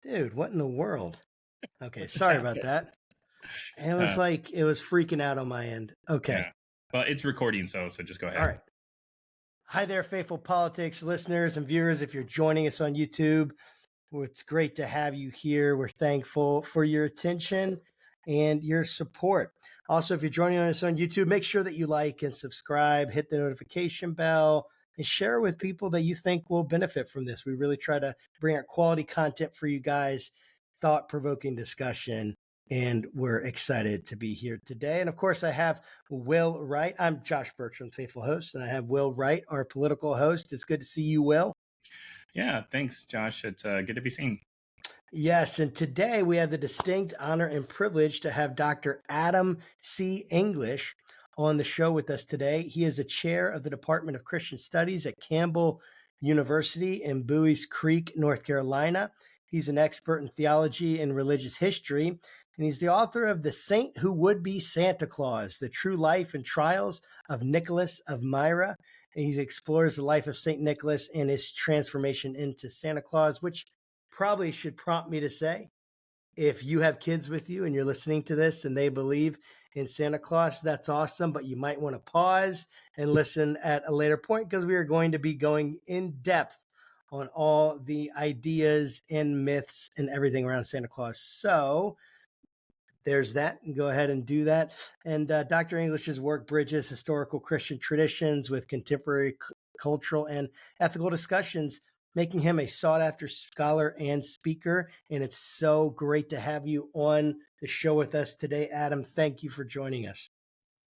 Dude, what in the world? Okay, What just sorry about happened? that. It was like it was freaking out on my end. Okay. Yeah. Well, it's recording, so just go All ahead. right. Hi there, faithful politics listeners and viewers. If you're joining us on YouTube, it's great to have you here. We're thankful for your attention and your support. Also, if you're joining us on YouTube, make sure that you like and subscribe, hit the notification bell, and share with people that you think will benefit from this. We really try to bring out quality content for you guys, thought-provoking discussion, and we're excited to be here today. And of course, I have Will Wright. I'm Josh Burtram, faithful host, and I have Will Wright, our political host. It's good to see you, Will. Yeah, thanks, Josh. It's good to be seen. Yes, and today we have the distinct honor and privilege to have Dr. Adam C. English on the show with us today. He is the chair of the Department of Christian Studies at Campbell University in Buies Creek, North Carolina. He's an expert in theology and religious history, and he's the author of The Saint Who Would Be Santa Claus, The True Life and Trials of Nicholas of Myra. And he explores the life of St. Nicholas and his transformation into Santa Claus, which probably should prompt me to say, if you have kids with you and you're listening to this and they believe in Santa Claus, that's awesome, but you might want to pause and listen at a later point because we are going to be going in depth on all the ideas and myths and everything around Santa Claus. So there's that. Go ahead and do that. And Dr. English's work bridges historical Christian traditions with contemporary cultural and ethical discussions, making him a sought-after scholar and speaker. And it's so great to have you on the show with us today, Adam. Thank you for joining us.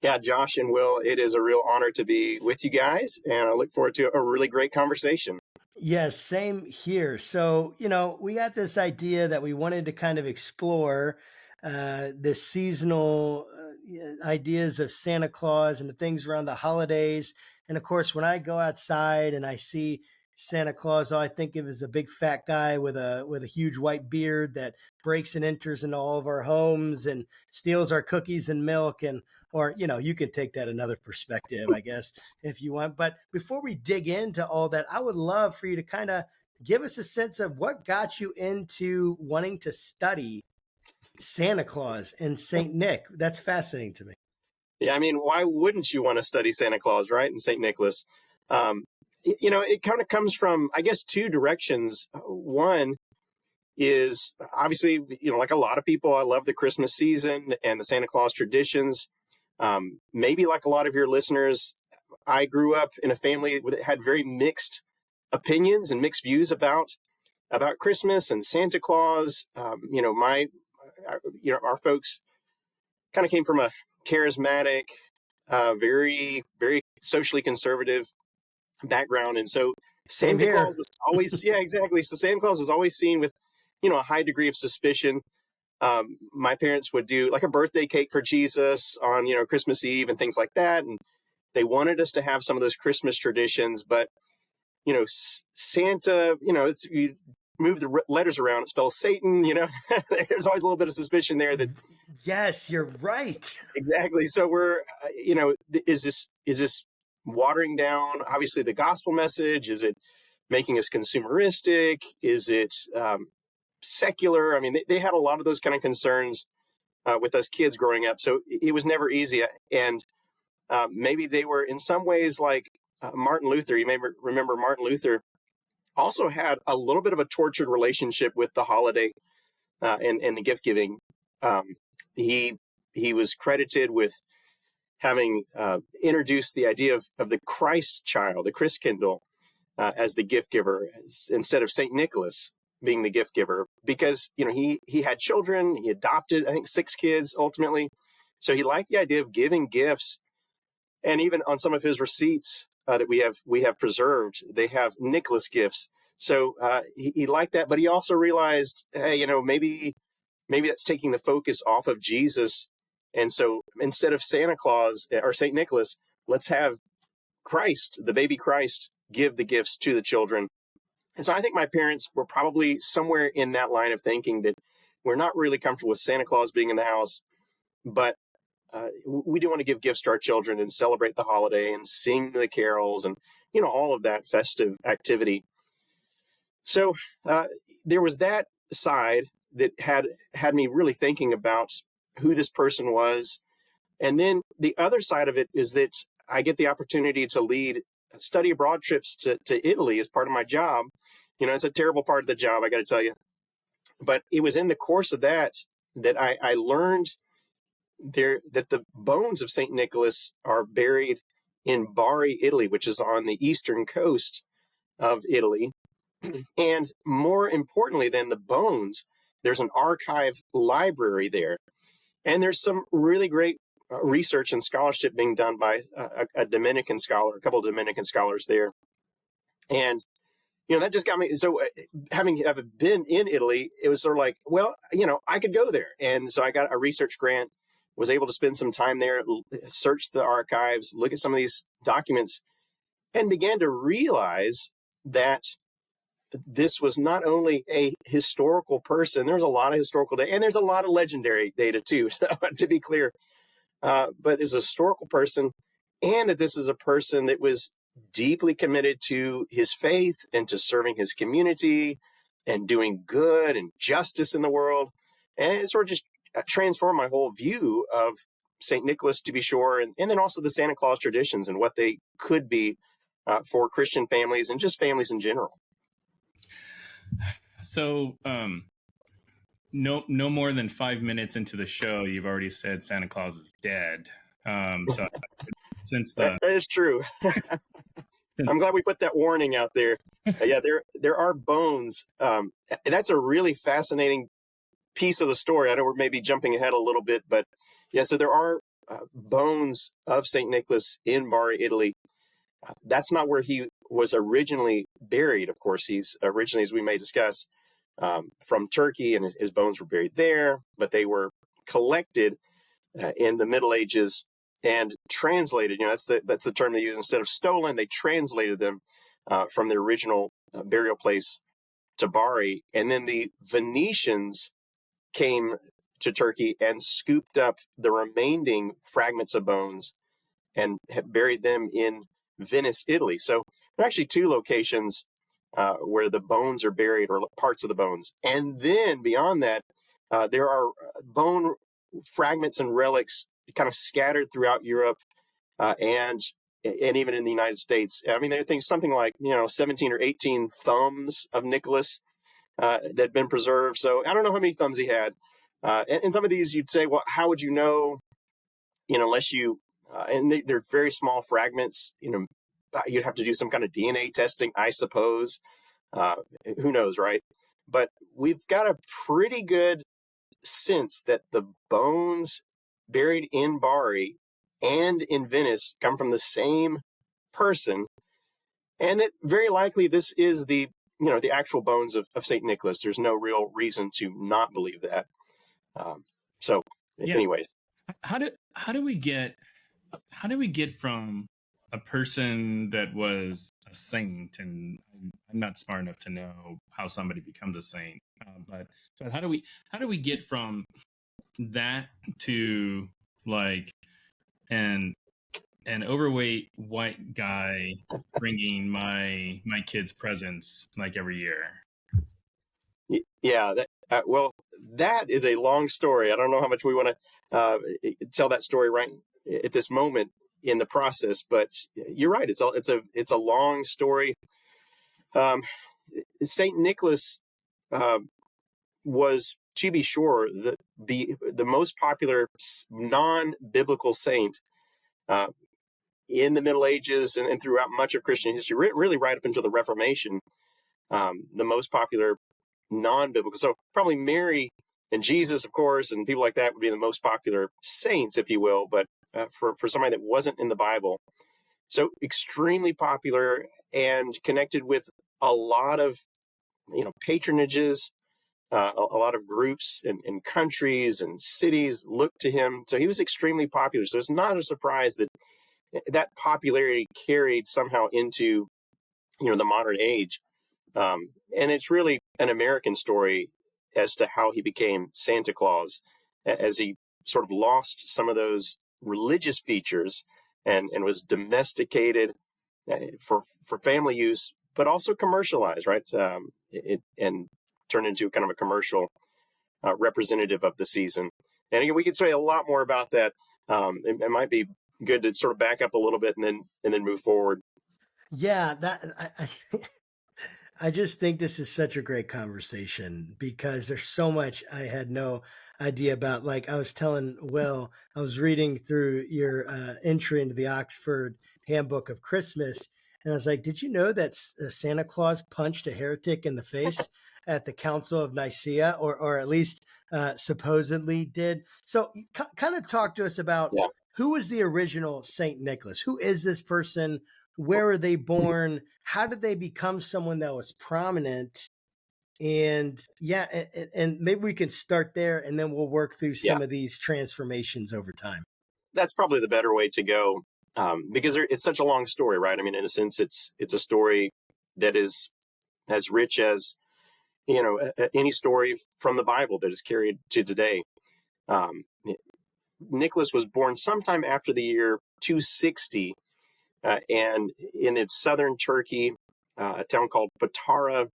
Yeah, Josh and Will, it is a real honor to be with you guys, and I look forward to a really great conversation. Yes, same here. So, we got this idea that we wanted to kind of explore the seasonal ideas of Santa Claus and the things around the holidays. And of course, when I go outside and I see Santa Claus, all I think of is a big fat guy with a huge white beard that breaks and enters into all of our homes and steals our cookies and milk. Or you can take that another perspective, I guess, if you want. But before we dig into all that, I would love for you to kind of give us a sense of what got you into wanting to study Santa Claus and Saint Nick. That's fascinating to me. Yeah, I mean, why wouldn't you want to study Santa Claus, right? And St. Nicholas. It kind of comes from, I guess, two directions. One is obviously, like a lot of people, I love the Christmas season and the Santa Claus traditions. Maybe like a lot of your listeners, I grew up in a family that had very mixed opinions and mixed views about Christmas and Santa Claus. Our folks kind of came from a charismatic, very, very socially conservative background. And so Santa Claus was always, yeah, exactly. So Santa Claus was always seen with, a high degree of suspicion. My parents would do like a birthday cake for Jesus on, Christmas Eve and things like that. And they wanted us to have some of those Christmas traditions, but, Santa, you move the letters around, it spells Satan, there's always a little bit of suspicion there that. Yes, you're right. Exactly. So we're, is this watering down, obviously, the gospel message? Is it making us consumeristic? Is it secular? I mean, they had a lot of those kind of concerns with us kids growing up. So it was never easy. And maybe they were in some ways like Martin Luther. You may remember Martin Luther also had a little bit of a tortured relationship with the holiday and the gift giving. He was credited with having introduced the idea of the Christ child, the Christkindl, as the gift giver instead of St. Nicholas being the gift giver, because he had children. He adopted, I think, 6 kids ultimately. So he liked the idea of giving gifts, and even on some of his receipts that we have preserved, they have Nicholas gifts. So he liked that, but he also realized, hey, maybe that's taking the focus off of Jesus. And so instead of Santa Claus or St. Nicholas, let's have Christ, the baby Christ, give the gifts to the children. And so I think my parents were probably somewhere in that line of thinking that we're not really comfortable with Santa Claus being in the house, but we do want to give gifts to our children and celebrate the holiday and sing the carols and, all of that festive activity. So there was that side that had me really thinking about who this person was. And then the other side of it is that I get the opportunity to lead study abroad trips to Italy as part of my job. It's a terrible part of the job, I got to tell you. But it was in the course of that I learned that the bones of St. Nicholas are buried in Bari, Italy, which is on the eastern coast of Italy. And more importantly than the bones, there's an archive library there. And there's some really great research and scholarship being done by a Dominican scholar, a couple of Dominican scholars there. And, that just got me. So having been in Italy, it was sort of like, well, I could go there. And so I got a research grant, was able to spend some time there, search the archives, look at some of these documents, and began to realize that this was not only a historical person, there's a lot of historical data, and there's a lot of legendary data too, so, to be clear. But there's a historical person, and that this is a person that was deeply committed to his faith and to serving his community and doing good and justice in the world. And it sort of just transformed my whole view of St. Nicholas, to be sure, and then also the Santa Claus traditions and what they could be for Christian families and just families in general. So, no more than 5 minutes into the show, you've already said Santa Claus is dead. So since that is true. I'm glad we put that warning out there. Yeah, there are bones. That's a really fascinating piece of the story. I know we're maybe jumping ahead a little bit, but yeah, so there are bones of St. Nicholas in Bari, Italy. That's not where he was originally buried. Of course, he's originally, as we may discuss, from Turkey, and his bones were buried there, but they were collected in the Middle Ages and translated. That's the term they use. Instead of stolen, they translated them from their original burial place to Bari. And then the Venetians came to Turkey and scooped up the remaining fragments of bones and have buried them in Venice, Italy. So there are actually two locations where the bones are buried, or parts of the bones. And then beyond that, there are bone fragments and relics kind of scattered throughout Europe and even in the United States. I mean, there are things, something like 17 or 18 thumbs of Nicholas that had been preserved. So I don't know how many thumbs he had. And some of these you'd say, well, how would you know? Unless you and they're very small fragments. You'd have to do some kind of DNA testing, I suppose. Who knows, right? But we've got a pretty good sense that the bones buried in Bari and in Venice come from the same person, and that very likely this is the actual bones of St. Nicholas. There's no real reason to not believe that. Anyways, how do we get from a person that was a saint, and I'm not smart enough to know how somebody becomes a saint, but how do we get from that to like an overweight white guy bringing my kids presents like every year? Yeah, that is a long story. I don't know how much we want to tell that story right at this moment in the process, but you're right. It's a long story. Saint Nicholas was, to be sure, the most popular non-biblical saint in the Middle Ages and throughout much of Christian history, really right up until the Reformation. The most popular non-biblical. So probably Mary and Jesus, of course, and people like that would be the most popular saints, if you will. But for somebody that wasn't in the Bible, so extremely popular and connected with a lot of patronages. A lot of groups and countries and cities looked to him. So he was extremely popular. So it's not a surprise that popularity carried somehow into the modern age. And it's really an American story as to how he became Santa Claus, as he sort of lost some of those religious features and was domesticated for family use, but also commercialized, right? And turned into kind of a commercial representative of the season. And again, we could say a lot more about that. It might be good to sort of back up a little bit and then move forward. Yeah, I just think this is such a great conversation because there's so much I had no idea about. Like I was telling Will, I was reading through your entry into the Oxford Handbook of Christmas, and I was like, "Did you know that Santa Claus punched a heretic in the face at the Council of Nicaea, or at least supposedly did?" So, kind of talk to us about Yeah. who was the original Saint Nicholas. Who is this person? Where were they born? How did they become someone that was prominent? And yeah, and maybe we can start there and then we'll work through Yeah. some of these transformations over time. That's probably the better way to go, because it's such a long story, right? I mean, in a sense, it's a story that is as rich as any story from the Bible that is carried to today. Nicholas was born sometime after the year 260, and in its southern Turkey, a town called Patara,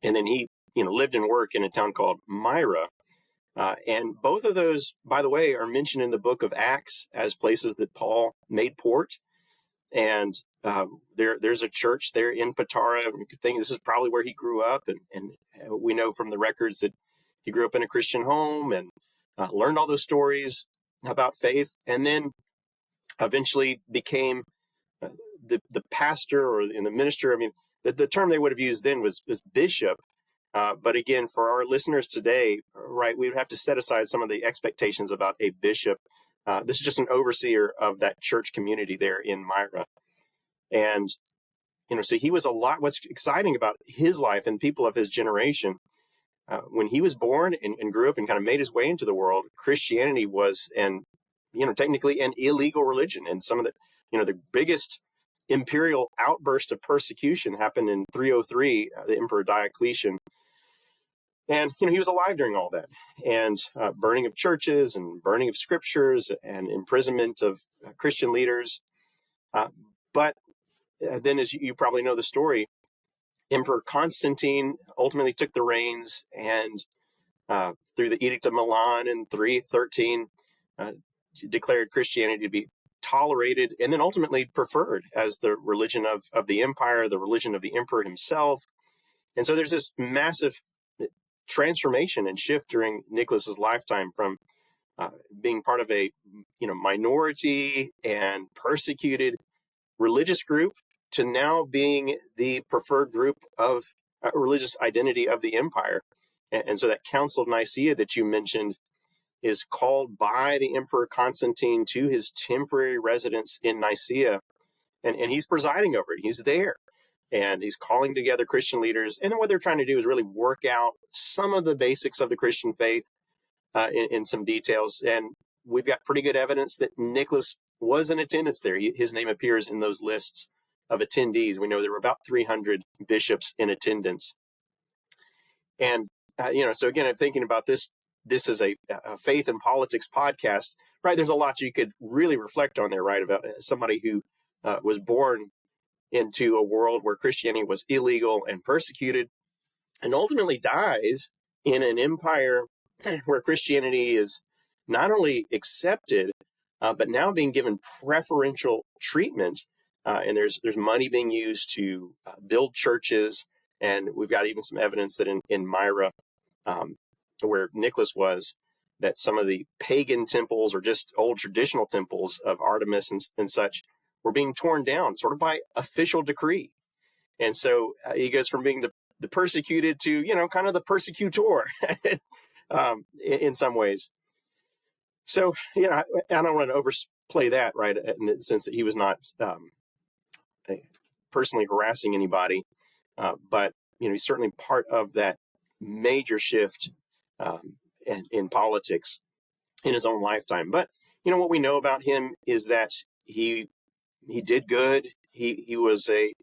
and then he lived and worked in a town called Myra. And both of those, by the way, are mentioned in the book of Acts as places that Paul made port. And there's a church there in Patara. I think this is probably where he grew up. And we know from the records that he grew up in a Christian home and learned all those stories about faith, and then eventually became the pastor or in the minister. I mean, the term they would have used then was bishop. But again, for our listeners today, right, we would have to set aside some of the expectations about a bishop. This is just an overseer of that church community there in Myra. And, so he was a lot. What's exciting about his life and people of his generation, when he was born and grew up and kind of made his way into the world, Christianity was, technically an illegal religion. And some of the biggest imperial outburst of persecution happened in 303, the Emperor Diocletian. And, he was alive during all that, and burning of churches and burning of scriptures and imprisonment of Christian leaders. But then, as you probably know the story, Emperor Constantine ultimately took the reins, and through the Edict of Milan in 313, declared Christianity to be tolerated and then ultimately preferred as the religion of the empire, the religion of the emperor himself. And so there's this massive transformation and shift during Nicholas's lifetime from being part of a minority and persecuted religious group to now being the preferred group of religious identity of the empire. And so that Council of Nicaea that you mentioned is called by the Emperor Constantine to his temporary residence in Nicaea, and he's presiding over it. He's there. And he's calling together Christian leaders. And what they're trying to do is really work out some of the basics of the Christian faith in some details. And we've got pretty good evidence that Nicholas was in attendance there. His name appears in those lists of attendees. We know there were about 300 bishops in attendance. And, so again, I'm thinking about this. This is a faith and politics podcast, right? There's a lot you could really reflect on there, right? About somebody who was born into a world where Christianity was illegal and persecuted, and ultimately dies in an empire where Christianity is not only accepted, but now being given preferential treatment. And there's money being used to build churches. And we've got even some evidence that in Myra, where Nicholas was, that some of the pagan temples or just old traditional temples of Artemis and such were being torn down sort of by official decree. And so he goes from being the persecuted to, kind of the persecutor in some ways. So, I don't want to overplay that, right, in the sense that he was not personally harassing anybody. But, he's certainly part of that major shift in politics in his own lifetime. But, what we know about him is that he did good. He was a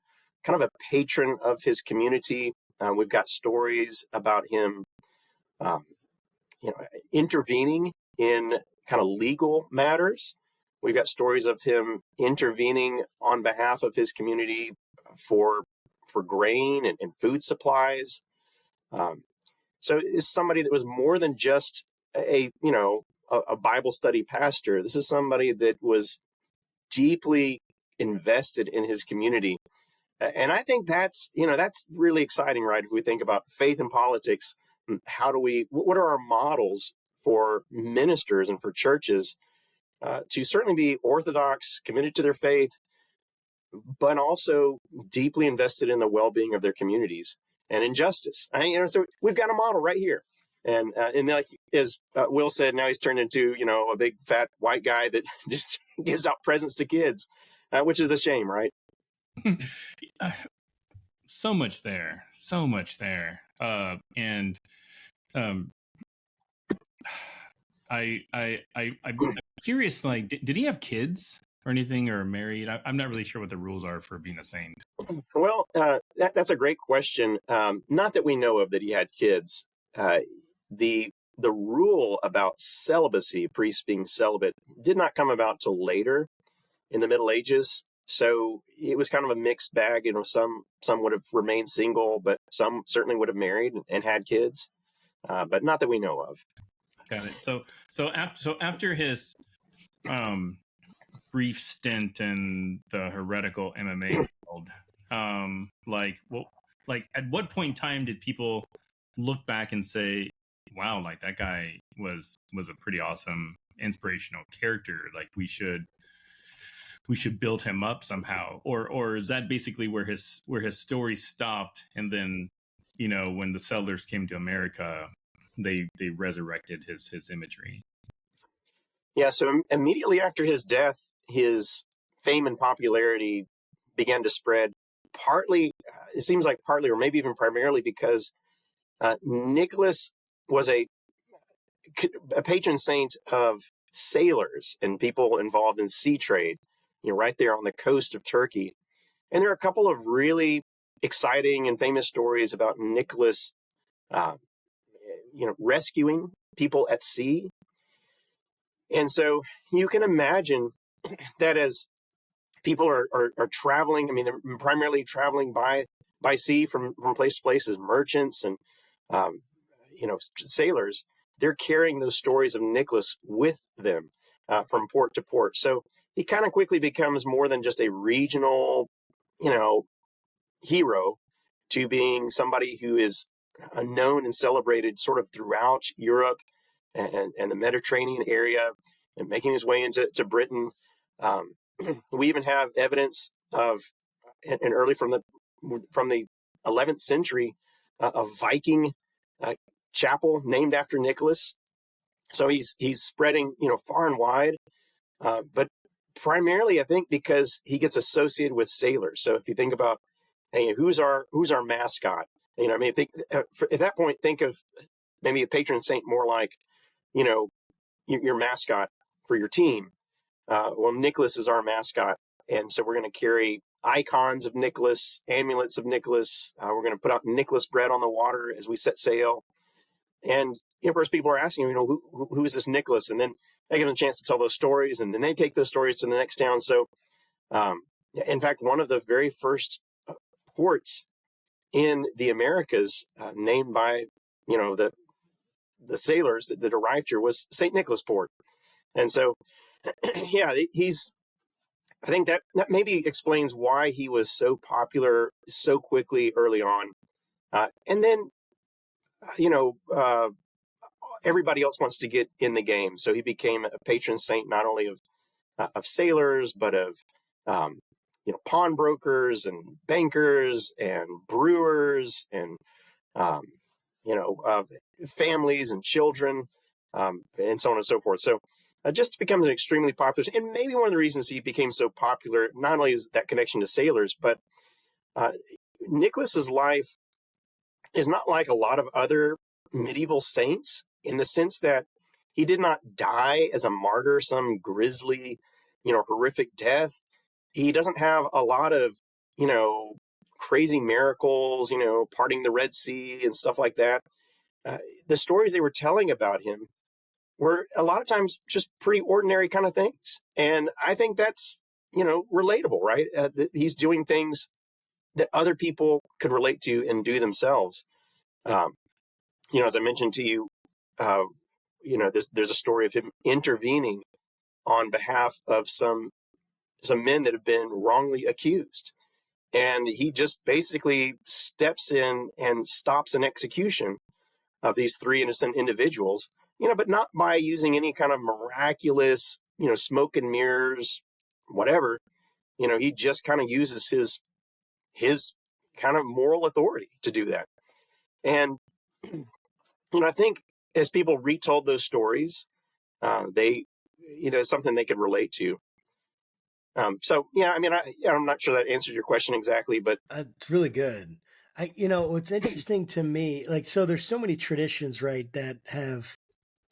kind of a patron of his community. We've got stories about him, intervening in kind of legal matters. We've got stories of him intervening on behalf of his community for grain and food supplies. So it's somebody that was more than just a Bible study pastor. This is somebody that was deeply invested in his community. And I think that's really exciting, right? If we think about faith and politics, what are our models for ministers and for churches to certainly be orthodox, committed to their faith, but also deeply invested in the well-being of their communities and in justice. So we've got a model right here. And like as Will said, now he's turned into a big fat white guy that just gives out presents to kids, which is a shame, right? So much there. And I'm curious, like, did he have kids or anything, or married? I'm not really sure what the rules are for being a saint. Well, that's a great question. Not that we know of that he had kids. The rule about celibacy, priests being celibate, did not come about till later in the Middle Ages. So it was kind of a mixed bag. Some would have remained single, but some certainly would have married and had kids, but not that we know of. Got it. So after his brief stint in the heretical MMA world, at what point in time did people look back and say, wow, like that guy was a pretty awesome inspirational character, like we should build him up somehow? Or is that basically where his story stopped, and then when the settlers came to America, they resurrected his imagery? Yeah, so immediately after his death, his fame and popularity began to spread, partly, it seems like partly, or maybe even primarily, because Nicholas was a patron saint of sailors and people involved in sea trade, right there on the coast of Turkey. And there are a couple of really exciting and famous stories about Nicholas, rescuing people at sea. And so you can imagine that as people are traveling, they're primarily traveling by sea from place to place as merchants and, sailors. They're carrying those stories of Nicholas with them from port to port. So he kind of quickly becomes more than just a regional, hero, to being somebody who is known and celebrated sort of throughout Europe and the Mediterranean area, and making his way into Britain. We even have evidence of, and early from the 11th century, a Viking chapel named after Nicholas. So he's spreading, far and wide, but primarily, I think, because he gets associated with sailors. So if you think about, hey, who's our mascot? At that point, think of maybe a patron saint more like, your mascot for your team. Well, Nicholas is our mascot, and so we're going to carry icons of Nicholas, amulets of Nicholas. We're going to put out Nicholas bread on the water as we set sail. And of course, people are asking, who is this Nicholas? And then they give them a chance to tell those stories, and then they take those stories to the next town. So, in fact, one of the very first ports in the Americas, named by the sailors that arrived here, was St. Nicholas Port. And so, yeah, I think that maybe explains why he was so popular so quickly early on. And then, everybody else wants to get in the game. So he became a patron saint not only of sailors, but of pawnbrokers and bankers and brewers and families and children, and so on and so forth. So just becomes an extremely popular, and maybe one of the reasons he became so popular, not only is that connection to sailors, but Nicholas's life is not like a lot of other medieval saints, in the sense that he did not die as a martyr, some grisly, horrific death. He doesn't have a lot of, crazy miracles, parting the Red Sea and stuff like that. The stories they were telling about him were a lot of times just pretty ordinary kind of things. And I think that's, relatable, right? He's doing things that other people could relate to and do themselves. as I mentioned to you, uh, there's a story of him intervening on behalf of some men that have been wrongly accused. And he just basically steps in and stops an execution of these three innocent individuals, but not by using any kind of miraculous, smoke and mirrors, whatever. He just kind of uses his kind of moral authority to do that. And, I think as people retold those stories, they, something they could relate to. So, yeah, I mean, I'm not sure that answers your question exactly, but It's really good. What's interesting to me, like, so there's so many traditions, right, that have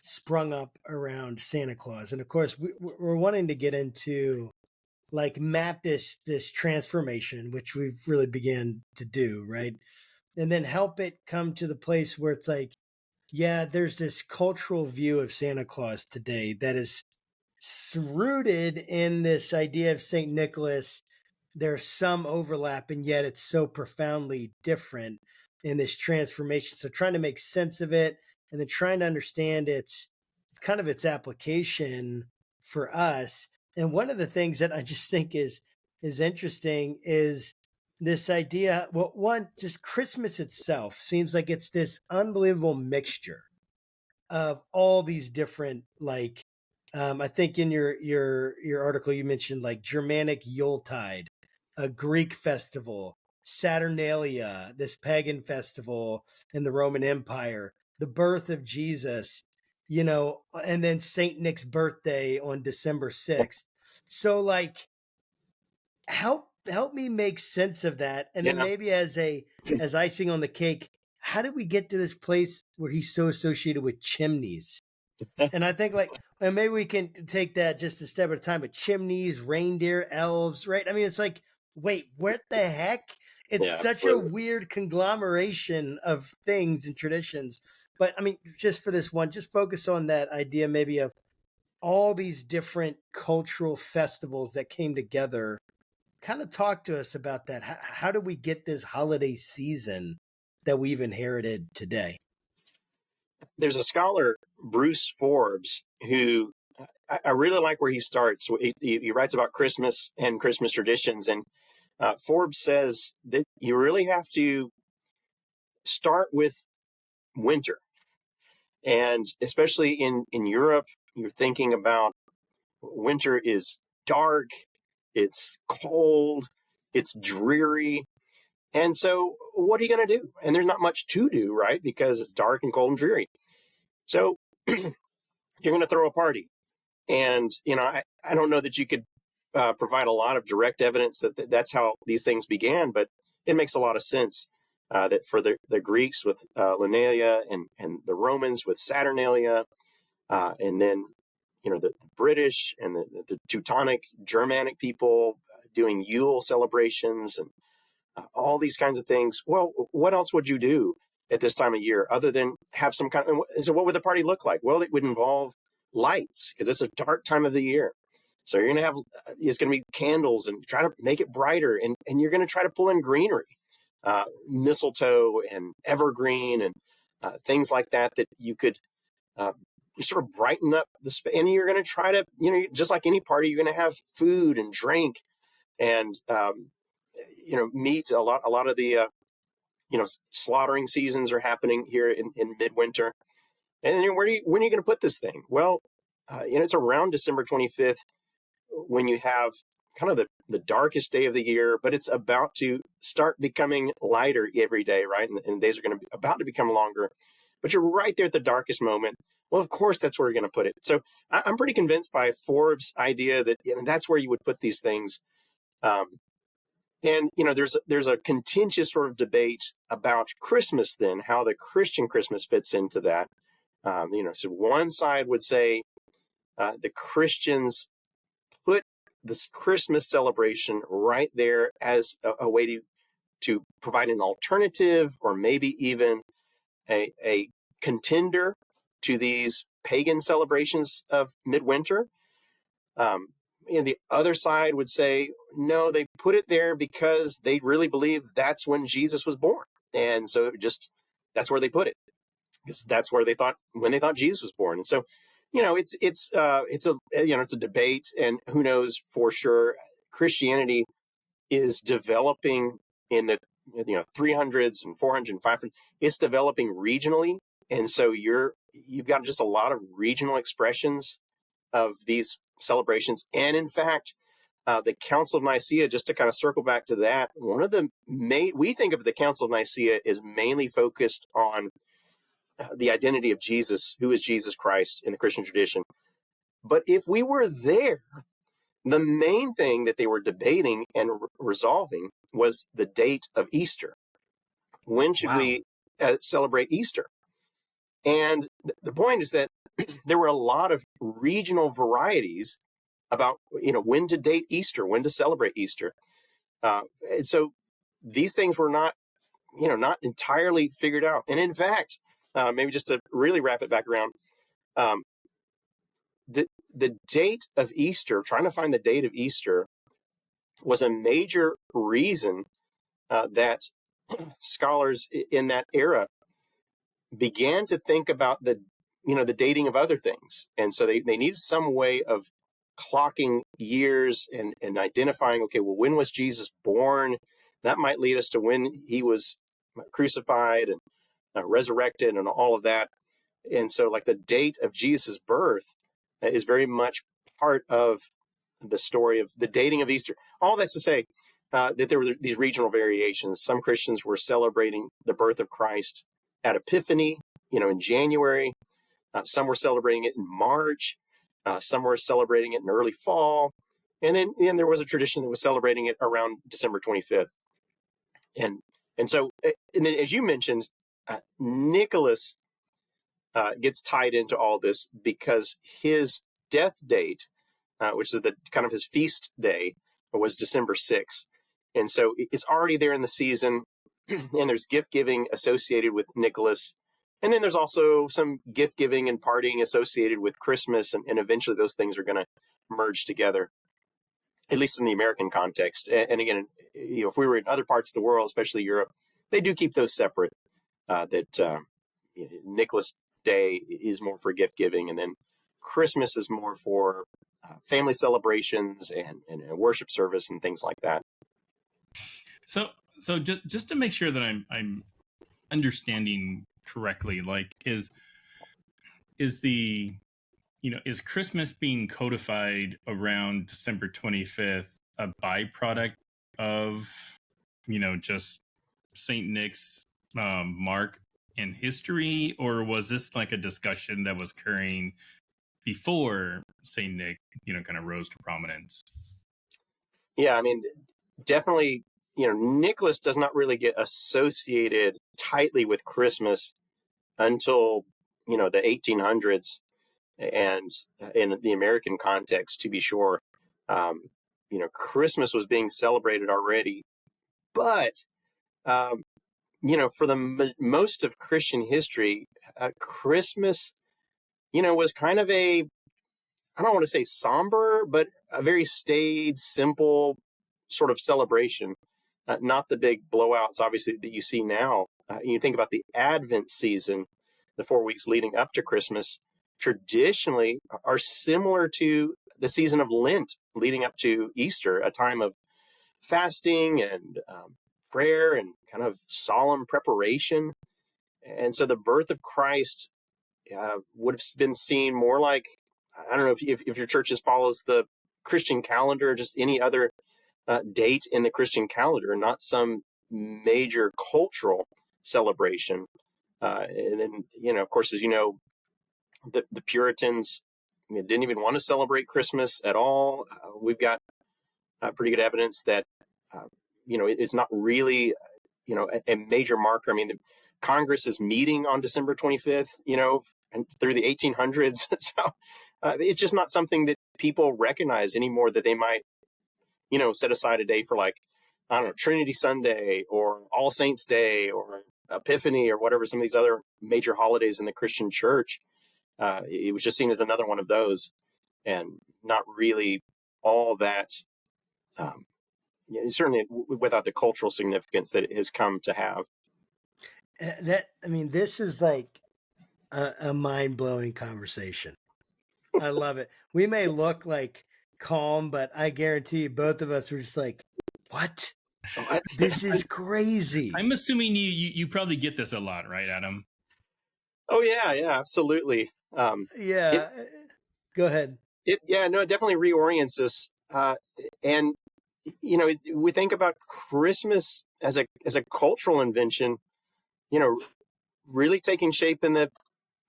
sprung up around Santa Claus, and of course, we're wanting to get into like map this transformation, which we've really began to do, right, and then help it come to the place where it's like, yeah, there's this cultural view of Santa Claus today that is rooted in this idea of Saint Nicholas. There's some overlap, and yet it's so profoundly different in this transformation. So trying to make sense of it, and then trying to understand it's kind of its application for us. And one of the things that I just think is interesting is this idea. Well, one, just Christmas itself seems like it's this unbelievable mixture of all these different, like, I think in your article you mentioned like Germanic Yuletide, a Greek festival, Saturnalia, this pagan festival in the Roman Empire, the birth of Jesus, and then Saint Nick's birthday on December 6th. So like, help me make sense of that, and then yeah, maybe as icing on the cake, how did we get to this place where he's so associated with chimneys? And I think, like, and maybe we can take that just a step at a time. But chimneys, reindeer, elves, right? I mean, it's like, wait, what the heck? It's yeah, such a weird conglomeration of things and traditions. But I mean, just for this one, just focus on that idea maybe of all these different cultural festivals that came together. Kind of talk to us about that. How do we get this holiday season that we've inherited today? There's a scholar, Bruce Forbes, who I really like where he starts. He writes about Christmas and Christmas traditions, and Forbes says that you really have to start with winter, and especially in Europe, you're thinking about winter is dark, it's cold, it's dreary. And so, what are you going to do? And there's not much to do, right? Because it's dark and cold and dreary. So, you're going to throw a party. And, I don't know that you could provide a lot of direct evidence that's how these things began, but it makes a lot of sense that for the Greeks with Linnea and the Romans with Saturnalia, and then, the British and the Teutonic Germanic people doing Yule celebrations and all these kinds of things. Well, what else would you do at this time of year other than have some kind of, so what would the party look like? Well, it would involve lights because it's a dark time of the year. So you're going to have, it's going to be candles and try to make it brighter. And you're going to try to pull in greenery, mistletoe and evergreen and things like that you could sort of brighten up the space. And you're going to try to, just like any party, you're going to have food and drink and, meat. A lot of the, slaughtering seasons are happening here in midwinter. And then when are you going to put this thing? Well, it's around December 25th when you have kind of the darkest day of the year, but it's about to start becoming lighter every day, right? And days are going to be about to become longer, but you're right there at the darkest moment. Well, of course, that's where you're going to put it. So I'm pretty convinced by Forbes' idea that that's where you would put these things. And there's a contentious sort of debate about Christmas. Then how the Christian Christmas fits into that. So one side would say the Christians put this Christmas celebration right there as a way to provide an alternative, or maybe even a contender to these pagan celebrations of midwinter. And the other side would say, no, they put it there because they really believe that's when Jesus was born. And so that's where they put it. because that's where when they thought Jesus was born. And so, it's a debate, and who knows for sure. Christianity is developing in the 300s and 400s and 500s. It's developing regionally, and so you've got just a lot of regional expressions of these celebrations. And in fact, the Council of Nicaea, just to kind of circle back to that, one of the we think of the Council of Nicaea as mainly focused on the identity of Jesus, who is Jesus Christ in the Christian tradition. But if we were there, the main thing that they were debating and resolving was the date of Easter. When should we celebrate Easter? And the point is that there were a lot of regional varieties about when to date Easter, when to celebrate Easter. And so these things were not entirely figured out. And in fact, maybe just to really wrap it back around, the date of Easter, trying to find the date of Easter, was a major reason that scholars in that era began to think about the dating of other things. And so they needed some way of clocking years and identifying, okay, well, when was Jesus born? That might lead us to when he was crucified and resurrected and all of that. And so like the date of Jesus' birth is very much part of the story of the dating of Easter. All that's to say that there were these regional variations. Some Christians were celebrating the birth of Christ at Epiphany, in January. Some were celebrating it in March. Some were celebrating it in early fall. And then there was a tradition that was celebrating it around December 25th. And then, as you mentioned, Nicholas gets tied into all this because his death date, which is the kind of his feast day, was December 6th. And so it's already there in the season, and there's gift giving associated with Nicholas. And then there's also some gift giving and partying associated with Christmas, and eventually those things are going to merge together, at least in the American context. And again, if we were in other parts of the world, especially Europe, they do keep those separate. Nicholas Day is more for gift giving, and then Christmas is more for family celebrations and worship service and things like that. So just to make sure that I'm understanding correctly, like is Christmas being codified around December 25th a byproduct of just Saint Nick's mark in history, or was this like a discussion that was occurring before Saint Nick kind of rose to prominence? Yeah, I mean, definitely, Nicholas does not really get associated tightly with Christmas until the 1800s, and in the American context, to be sure. Christmas was being celebrated already, but for the most of Christian history, Christmas was kind of I don't want to say somber, but a very staid, simple sort of celebration. Not the big blowouts, obviously, that you see now. You think about the Advent season, the 4 weeks leading up to Christmas, traditionally are similar to the season of Lent leading up to Easter, a time of fasting and prayer and kind of solemn preparation. And so the birth of Christ would have been seen more like, I don't know if your church follows the Christian calendar, just any other date in the Christian calendar, not some major cultural celebration. And then, of course, as you know, the Puritans didn't even want to celebrate Christmas at all. We've got pretty good evidence that, it's not really, a major marker. I mean, the Congress is meeting on December 25th, and through the 1800s. So it's just not something that people recognize anymore, that they might, set aside a day for, like, I don't know, Trinity Sunday or All Saints Day or Epiphany or whatever, some of these other major holidays in the Christian church. It was just seen as another one of those, and not really all that, certainly without the cultural significance that it has come to have. This is like a mind-blowing conversation. I love it. We may look like calm, but I guarantee you both of us were just like, what? This is crazy. I'm assuming you probably get this a lot, right, Adam? Oh yeah, absolutely. Yeah. Go ahead. It definitely reorients us. And we think about Christmas as a cultural invention, really taking shape in the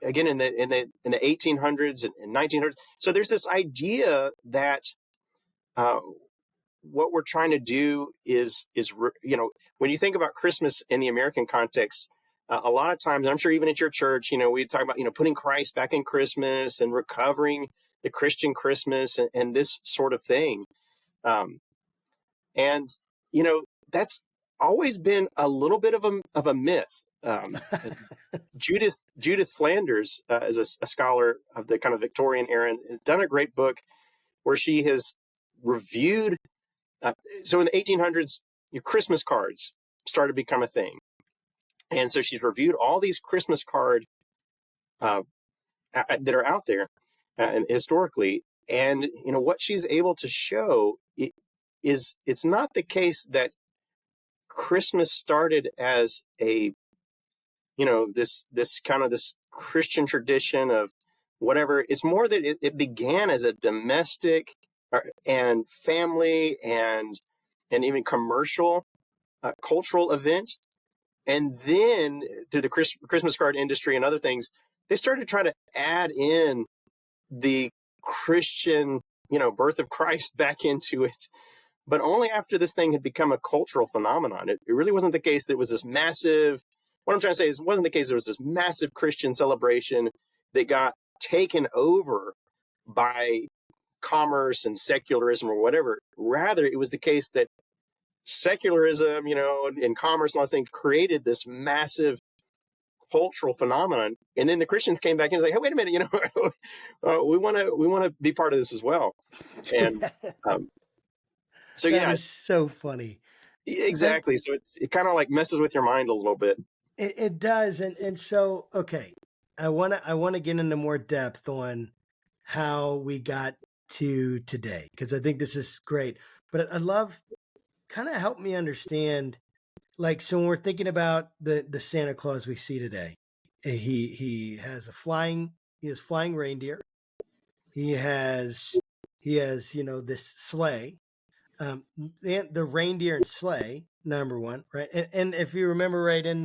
1800s and 1900s. So there's this idea that what we're trying to do is when you think about Christmas in the American context, a lot of times, and I'm sure even at your church, we talk about putting Christ back in Christmas and recovering the Christian Christmas and this sort of thing. And that's always been a little bit of a myth. Judith Flanders is a scholar of the kind of Victorian era, and done a great book where she has reviewed. So in the 1800s, your Christmas cards started to become a thing, and so she's reviewed all these Christmas cards that are out there and historically, and what she's able to show is it's not the case that Christmas started as a this kind of this Christian tradition of whatever. It's more that it began as a domestic and family and even commercial cultural event, and then through the Christmas card industry and other things, they started to try to add in the Christian birth of Christ back into it, but only after this thing had become a cultural phenomenon. It really wasn't the case that it was this massive. What I'm trying to say is, it wasn't the case there was this massive Christian celebration that got taken over by commerce and secularism or whatever. Rather, it was the case that secularism, and commerce and all this thing created this massive cultural phenomenon. And then the Christians came back and was like, hey, wait a minute, we want to be part of this as well. And so that is so funny. Exactly. So it kind of like messes with your mind a little bit. It does, and so okay, I wanna get into more depth on how we got to today, because I think this is great. But I'd love, kind of help me understand, like, so when we're thinking about the Santa Claus we see today, he has flying reindeer, he has this sleigh, the reindeer and sleigh, number one, right? And if you remember right, in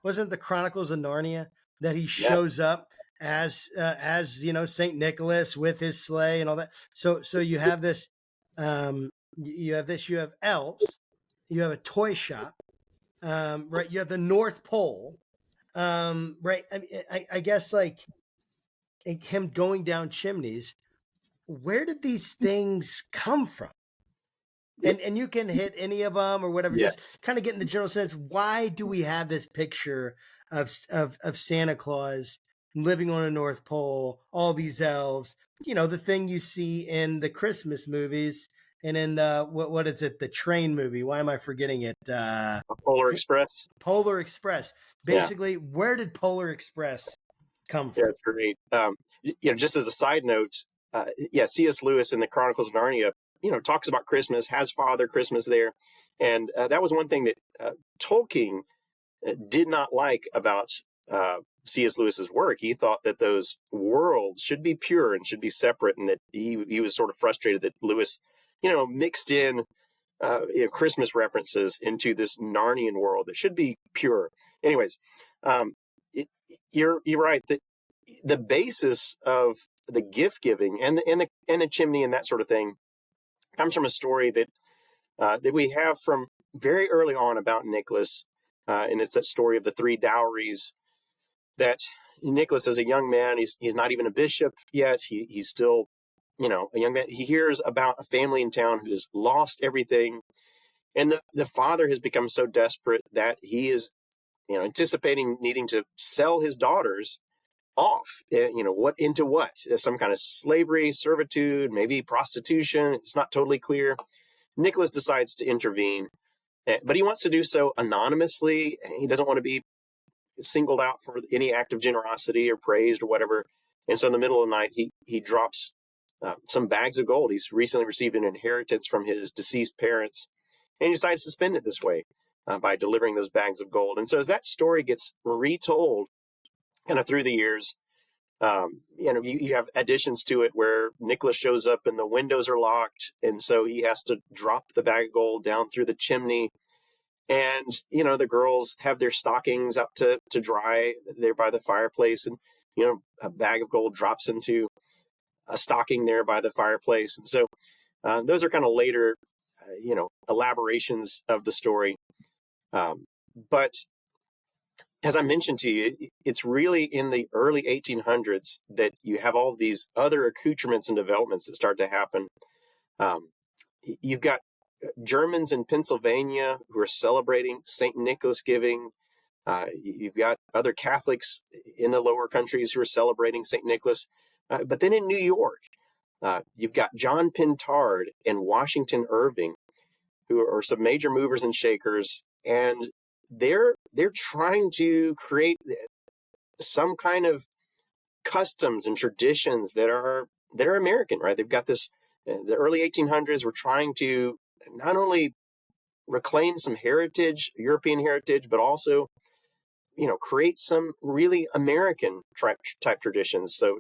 wasn't it the Chronicles of Narnia that he shows up as Saint Nicholas with his sleigh and all that. So you have this, you have elves, you have a toy shop, right? You have the North Pole, right? I guess like him going down chimneys. Where did these things come from? And you can hit any of them or whatever. Just kind of get in the general sense. Why do we have this picture of Santa Claus living on a North Pole? All these elves, the thing you see in the Christmas movies, and in what is it? The train movie. Why am I forgetting it? Polar Express. Polar Express. Basically, where did Polar Express come from? Yeah, it's great. Just as a side note, C.S. Lewis in the Chronicles of Narnia, talks about Christmas, has Father Christmas there. And that was one thing that Tolkien did not like about C.S. Lewis's work. He thought that those worlds should be pure and should be separate, and that he was sort of frustrated that Lewis, mixed in Christmas references into this Narnian world that should be pure. Anyways, you're right that the basis of the gift giving and the chimney and that sort of thing comes from a story that we have from very early on about Nicholas, and it's that story of the three dowries. That Nicholas, as a young man, he's not even a bishop yet. He's still, a young man. He hears about a family in town who has lost everything, and the father has become so desperate that he is, anticipating needing to sell his daughters off, into what? Some kind of slavery, servitude, maybe prostitution. It's not totally clear. Nicholas decides to intervene, but he wants to do so anonymously. He doesn't want to be singled out for any act of generosity or praised or whatever. And so in the middle of the night, he drops some bags of gold. He's recently received an inheritance from his deceased parents, and he decides to spend it this way by delivering those bags of gold. And so as that story gets retold kind of through the years, you have additions to it where Nicholas shows up and the windows are locked, and so he has to drop the bag of gold down through the chimney. And, the girls have their stockings up to dry there by the fireplace, and, a bag of gold drops into a stocking there by the fireplace. And so those are kind of later, elaborations of the story. But as I mentioned to you, it's really in the early 1800s that you have all these other accoutrements and developments that start to happen. You've got Germans in Pennsylvania who are celebrating St. Nicholas giving. You've got other Catholics in the lower countries who are celebrating St. Nicholas. But then in New York, you've got John Pintard and Washington Irving, who are some major movers and shakers, and they're trying to create some kind of customs and traditions that are American, right? They've got this. The early 1800s were trying to not only reclaim some heritage, European heritage, but also, create some really American type traditions. So,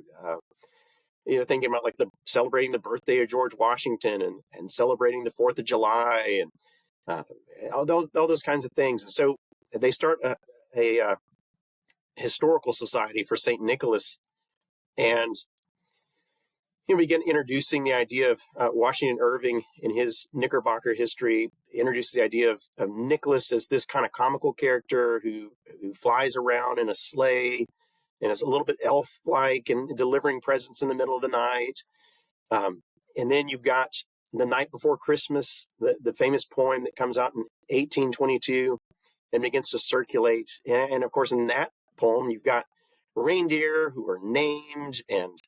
thinking about like celebrating the birthday of George Washington and celebrating the 4th of July and all those kinds of things. And so they start a historical society for St. Nicholas, and begin introducing the idea of Washington Irving in his Knickerbocker history, introduces the idea of Nicholas as this kind of comical character who flies around in a sleigh and is a little bit elf-like and delivering presents in the middle of the night. And then you've got The Night Before Christmas, the famous poem that comes out in 1822 and begins to circulate. And of course, in that poem, you've got reindeer who are named and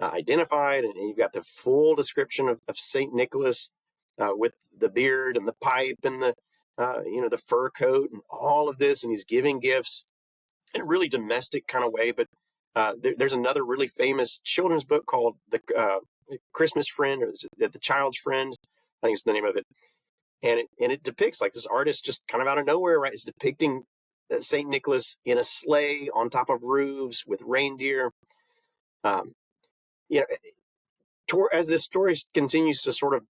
identified, and you've got the full description of St. Nicholas with the beard and the pipe and the fur coat and all of this, and he's giving gifts in a really domestic kind of way. But there's another really famous children's book called The Christmas Friend, or The Child's Friend, I think it's the name of it, and it depicts like this artist just kind of out of nowhere, right? Is depicting St. Nicholas in a sleigh on top of roofs with reindeer. As this story continues to sort of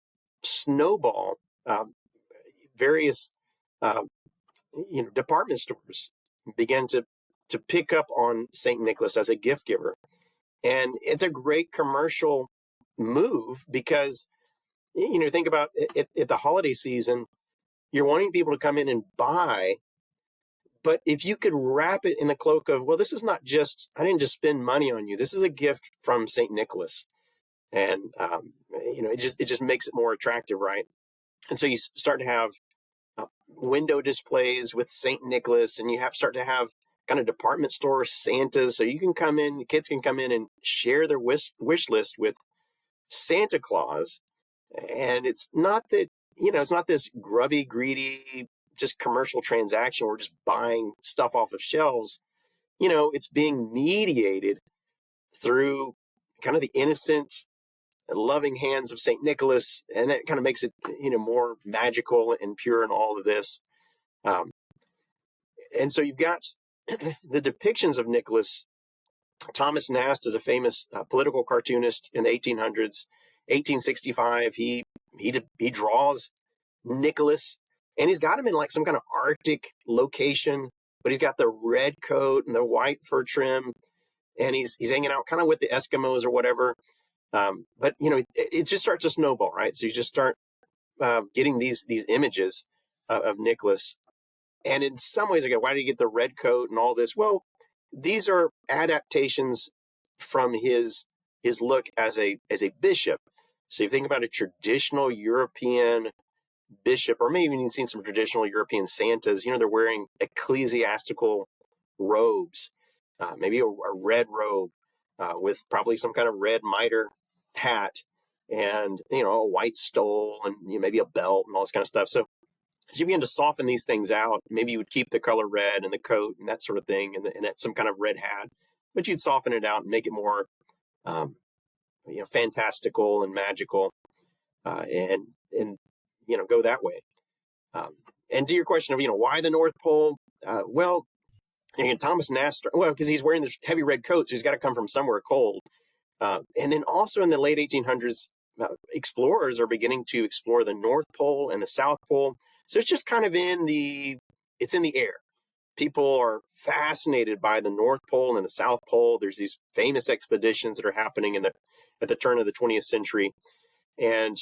snowball, various department stores began to pick up on St. Nicholas as a gift giver. And it's a great commercial move because, think about it, at the holiday season, you're wanting people to come in and buy. But if you could wrap it in the cloak of, well, this is not just, I didn't just spend money on you. This is a gift from St. Nicholas. And, it just makes it more attractive, right? And so you start to have window displays with St. Nicholas, and you start to have kind of department store Santas. So you can come in, kids can come in and share their wish list with Santa Claus. And it's not that, it's not this grubby, greedy, just commercial transaction. We're just buying stuff off of shelves. It's being mediated through kind of the innocent, loving hands of St. Nicholas, and it kind of makes it, more magical and pure and all of this. And so you've got the depictions of Nicholas. Thomas Nast is a famous political cartoonist in the 1800s. 1865, he draws Nicholas, and he's got him in like some kind of Arctic location, but he's got the red coat and the white fur trim, and he's hanging out kind of with the Eskimos or whatever. But it just starts to snowball, right? So you just start getting these images of Nicholas, and in some ways, I go, why did he get the red coat and all this? Well, these are adaptations from his look as a bishop. So you think about a traditional European bishop, or maybe even you've seen some traditional European Santas. They're wearing ecclesiastical robes, maybe a red robe with probably some kind of red mitre hat, and a white stole, and maybe a belt and all this kind of stuff. So as you begin to soften these things out, maybe you would keep the color red and the coat and that sort of thing, and some kind of red hat, but you'd soften it out and make it more, fantastical and magical, and go that way. And to your question of why the North Pole, Thomas Nasser, because he's wearing this heavy red coat, so he's got to come from somewhere cold. And then also in the late 1800s, explorers are beginning to explore the North Pole and the South Pole. So it's just kind of in the air. People are fascinated by the North Pole and the South Pole. There's these famous expeditions that are happening at the turn of the 20th century. And,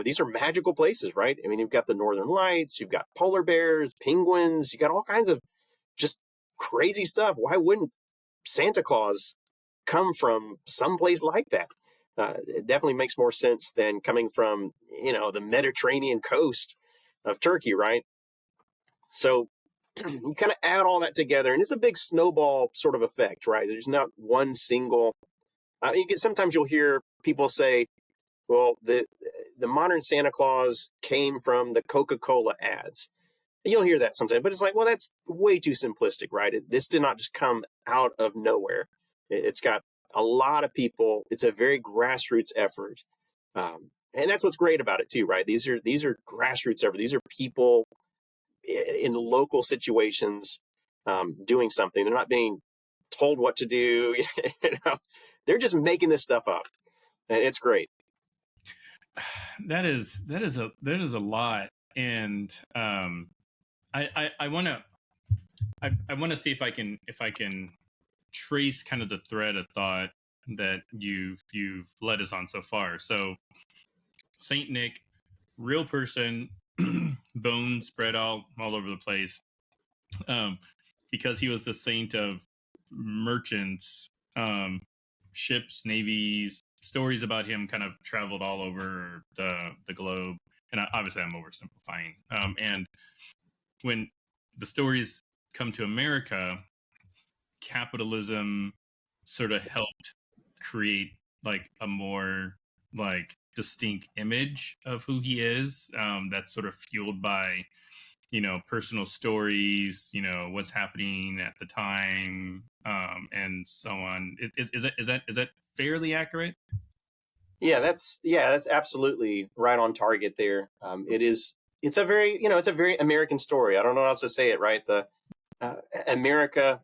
these are magical places, right? I mean, you've got the Northern Lights, you've got polar bears, penguins, you got all kinds of just crazy stuff. Why wouldn't Santa Claus come from someplace like that? It definitely makes more sense than coming from, the Mediterranean coast of Turkey, right? So you kind of add all that together, and it's a big snowball sort of effect, right? There's not one single. Sometimes you'll hear people say, well, the modern Santa Claus came from the Coca-Cola ads. You'll hear that sometimes, but it's like, well, that's way too simplistic, right? This did not just come out of nowhere. It's got a lot of people. It's a very grassroots effort. And that's what's great about it too, right? These are grassroots efforts. These are people in local situations doing something. They're not being told what to do. They're just making this stuff up, and it's great. That is a lot, and I want to see if I can trace kind of the thread of thought that you've led us on so far. So Saint Nick, real person, bones spread all over the place, because he was the saint of merchants, ships, navies. Stories about him kind of traveled all over the globe, and obviously I'm oversimplifying. And when the stories come to America, capitalism sort of helped create like a more like distinct image of who he is, that's sort of fueled by personal stories, what's happening at the time, and so on. Is that fairly accurate? Yeah, that's absolutely right on target there. It's a very American story. I don't know how else to say it, right? The America,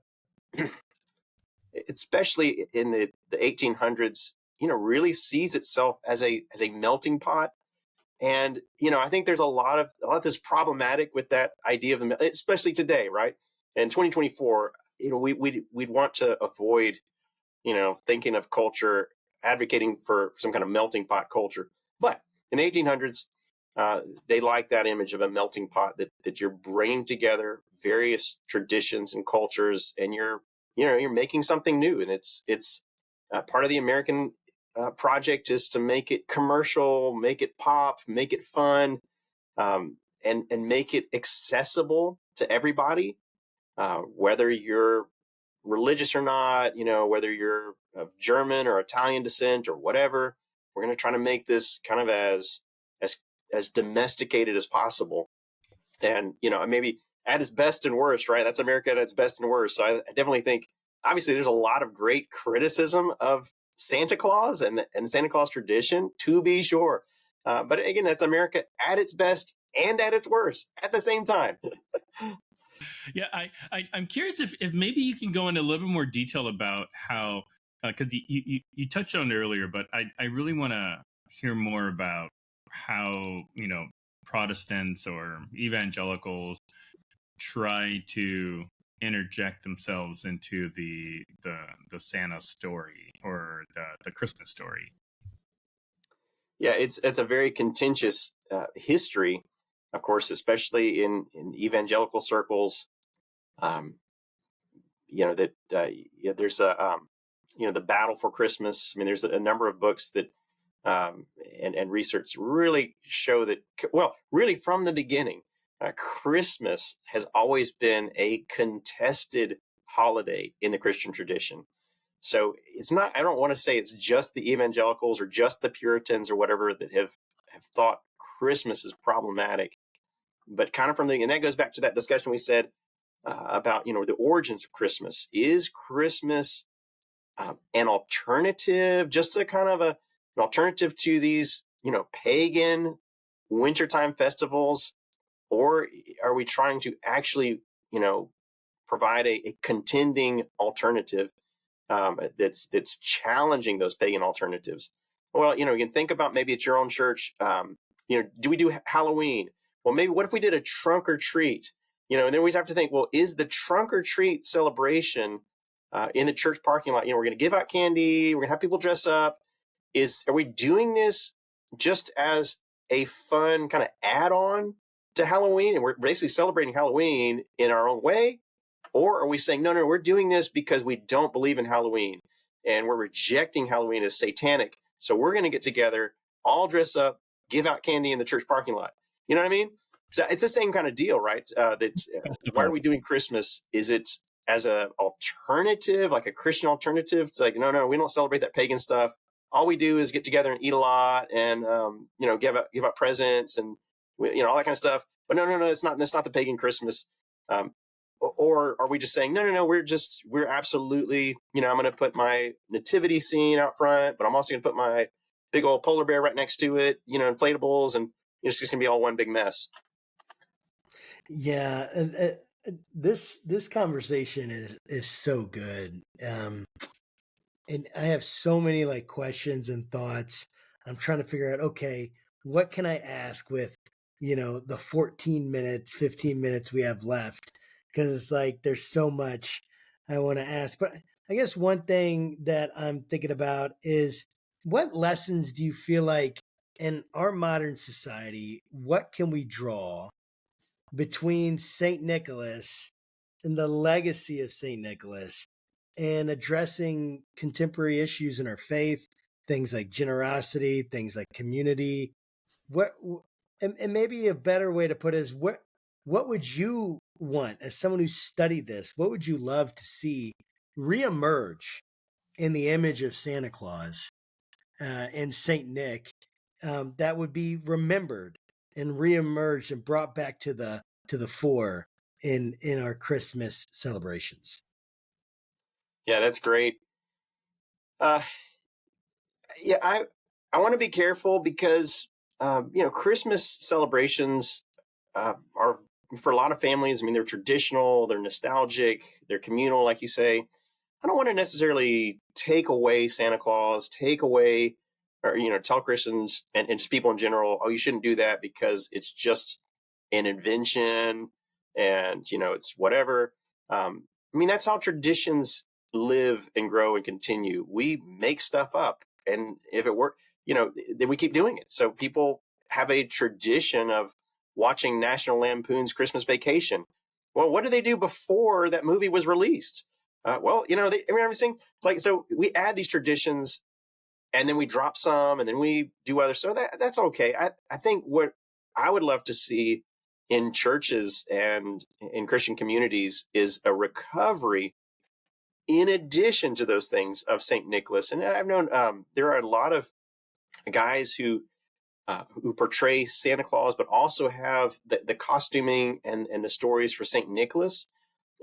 especially in the 1800s, really sees itself as a melting pot. And I think there's a lot that's problematic with that idea of, especially today, right? In 2024, we'd want to avoid, thinking of culture, advocating for some kind of melting pot culture. But in the 1800s, they like that image of a melting pot, that you're bringing together various traditions and cultures, and you're making something new. And it's part of the American project is to make it commercial, make it pop, make it fun, and make it accessible to everybody, whether you're religious or not, whether you're of German or Italian descent or whatever. We're going to try to make this kind of as domesticated as possible, and maybe at its best and worst, right? That's America at its best and worst. So I definitely think, obviously, there's a lot of great criticism of Santa Claus and the Santa Claus tradition, to be sure. But again, that's America at its best and at its worst at the same time. Yeah, I'm curious if maybe you can go into a little bit more detail about how, because you touched on it earlier, but I really want to hear more about how Protestants or evangelicals try to interject themselves into the Santa story or the Christmas story. Yeah, it's a very contentious history, of course, especially in evangelical circles. There's the battle for Christmas. I mean, there's a number of books that and research really show that, well, really from the beginning, Christmas has always been a contested holiday in the Christian tradition. So it's not, I don't want to say it's just the evangelicals or just the Puritans or whatever that have thought Christmas is problematic. but kind of and that goes back to that discussion we said about, the origins of Christmas. Is Christmas an alternative, just a kind of an alternative to these, pagan wintertime festivals? Or are we trying to actually, provide a contending alternative that's challenging those pagan alternatives? Well, you can think about maybe at your own church, do we do Halloween? Well, maybe what if we did a trunk or treat? And then we have to think, well, is the trunk or treat celebration in the church parking lot, we're going to give out candy, we're going to have people dress up. Are we doing this just as a fun kind of add-on to Halloween, and we're basically celebrating Halloween in our own way? Or are we saying, no, we're doing this because we don't believe in Halloween and we're rejecting Halloween as satanic? So we're going to get together, all dress up, give out candy in the church parking lot. You know what I mean? So it's the same kind of deal, right? Why are we doing Christmas? Is it as an alternative, like a Christian alternative? It's like, no, we don't celebrate that pagan stuff. All we do is get together and eat a lot and, give out presents and, all that kind of stuff. But no, it's not the pagan Christmas. Or are we just saying, no, we're absolutely, I'm going to put my nativity scene out front, but I'm also going to put my big old polar bear right next to it, inflatables, and it's just going to be all one big mess. Yeah. And this conversation is so good. And I have so many like questions and thoughts. I'm trying to figure out, okay, what can I ask with, the 15 minutes we have left? Because it's like there's so much I want to ask. But I guess one thing that I'm thinking about is, what lessons do you feel like in our modern society, what can we draw between St. Nicholas and the legacy of St. Nicholas and addressing contemporary issues in our faith, things like generosity, things like community? And maybe a better way to put it is, what would you want, as someone who studied this, what would you love to see reemerge in the image of Santa Claus and Saint Nick, that would be remembered and reemerged and brought back to the fore in our Christmas celebrations? Yeah, that's great. Yeah, I want to be careful because Christmas celebrations are, for a lot of families, I mean, they're traditional, they're nostalgic, they're communal, like you say. I don't want to necessarily take away Santa Claus, take away, or tell Christians and just people in general, oh, you shouldn't do that because it's just an invention and it's whatever. I mean, that's how traditions live and grow and continue. We make stuff up, and if it works, then we keep doing it. So people have a tradition of watching National Lampoon's Christmas Vacation. Well, what did they do before that movie was released? Everything like, so we add these traditions and then we drop some and then we do others. So that's okay. I think what I would love to see in churches and in Christian communities is a recovery in addition to those things of St. Nicholas. And I've known there are a lot of guys who portray Santa Claus, but also have the costuming and the stories for St. Nicholas.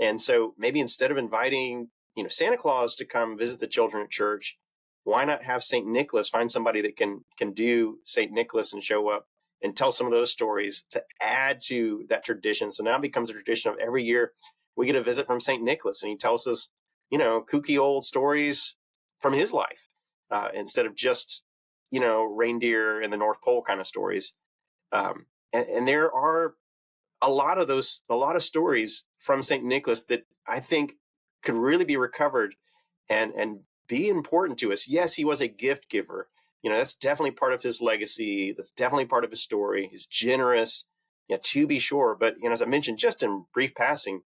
And so maybe instead of inviting, Santa Claus to come visit the children at church, why not have St. Nicholas, find somebody that can do St. Nicholas and show up and tell some of those stories to add to that tradition. So now it becomes a tradition of every year we get a visit from St. Nicholas and he tells us, kooky old stories from his life instead of just, reindeer and the North Pole kind of stories. And there are a lot of stories from St. Nicholas that I think could really be recovered and be important to us. Yes, he was a gift giver. That's definitely part of his legacy. That's definitely part of his story. He's generous, to be sure. But, as I mentioned, just in brief passing,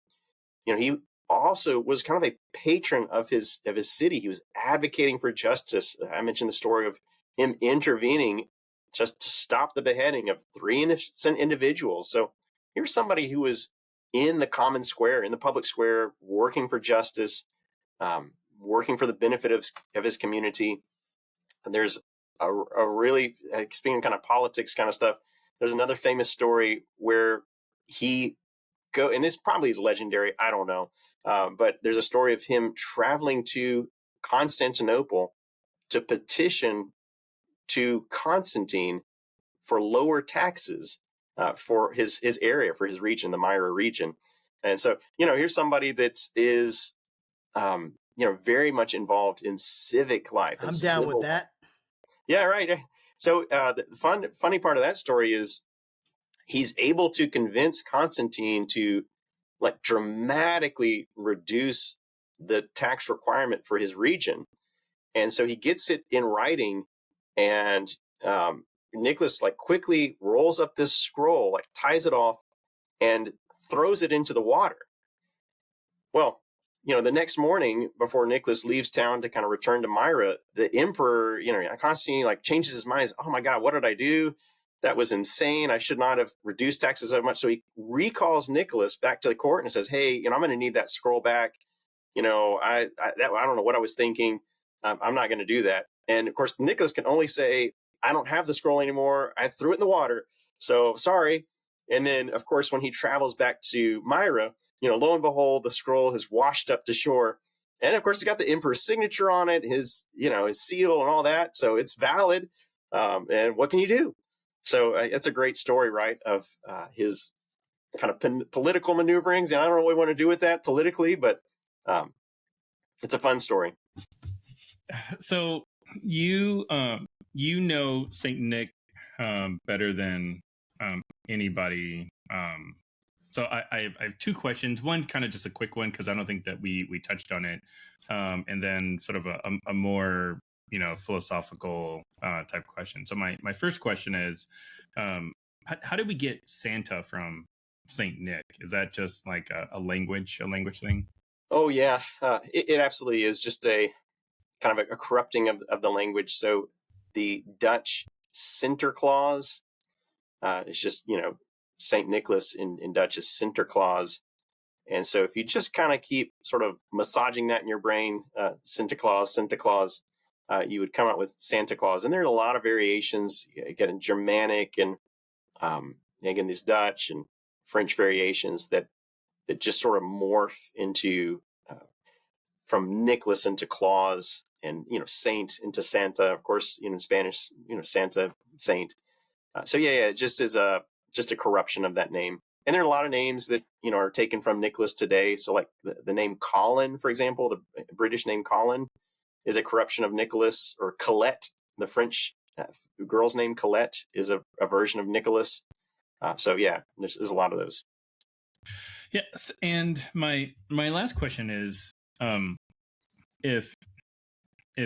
he also was kind of a patron of his city. He was advocating for justice. I mentioned the story of him intervening just to stop the beheading of 3 innocent individuals. So here's somebody who was in the common square, in the public square, working for justice, working for the benefit of his community. And there's a really, speaking kind of politics kind of stuff, there's another famous story where he and this probably is legendary, I don't know, but there's a story of him traveling to Constantinople to petition to Constantine for lower taxes for his area, for his region, the Myra region. And so, here's somebody that is, very much involved in civic life. I'm down with that. Yeah, right. So the funny part of that story is he's able to convince Constantine to like dramatically reduce the tax requirement for his region. And so he gets it in writing, and Nicholas like quickly rolls up this scroll, like ties it off and throws it into the water. Well, the next morning before Nicholas leaves town to kind of return to Myra, the emperor, Constantine like changes his mind. Oh my God, what did I do? That was insane. I should not have reduced taxes so much. So he recalls Nicholas back to the court and says, hey, I'm going to need that scroll back. I don't know what I was thinking. I'm not going to do that. And of course, Nicholas can only say, I don't have the scroll anymore. I threw it in the water. So sorry. And then, of course, when he travels back to Myra, lo and behold, the scroll has washed up to shore. And of course, it's got the emperor's signature on it, his seal and all that. So it's valid. And what can you do? So it's a great story, right, of his kind of political maneuverings. And I don't know what we want to do with that politically, but it's a fun story. So you know Saint Nick better than anybody. So I have two questions. One kind of just a quick one because I don't think that we touched on it, and then sort of a more philosophical type question. So my first question is, how did we get Santa from Saint Nick? Is that just like a language thing? Oh yeah, it absolutely is just a kind of a corrupting of the language. So the Dutch Santa Claus is just Saint Nicholas in Dutch is Sinterklaas. And so if you just kind of keep sort of massaging that in your brain, Santa Claus, you would come out with Santa Claus. And there's a lot of variations, again, Germanic and again, these Dutch and French variations that just sort of morph into from Nicholas into Claus, and Saint into Santa, of course, in Spanish, Santa, Saint. So yeah, it just is just a corruption of that name. And there are a lot of names that are taken from Nicholas today. So like the name Colin, for example, the British name Colin is a corruption of Nicholas, or Colette, the French girl's name Colette is a version of Nicholas. So yeah, there's a lot of those. Yes, and my last question is, if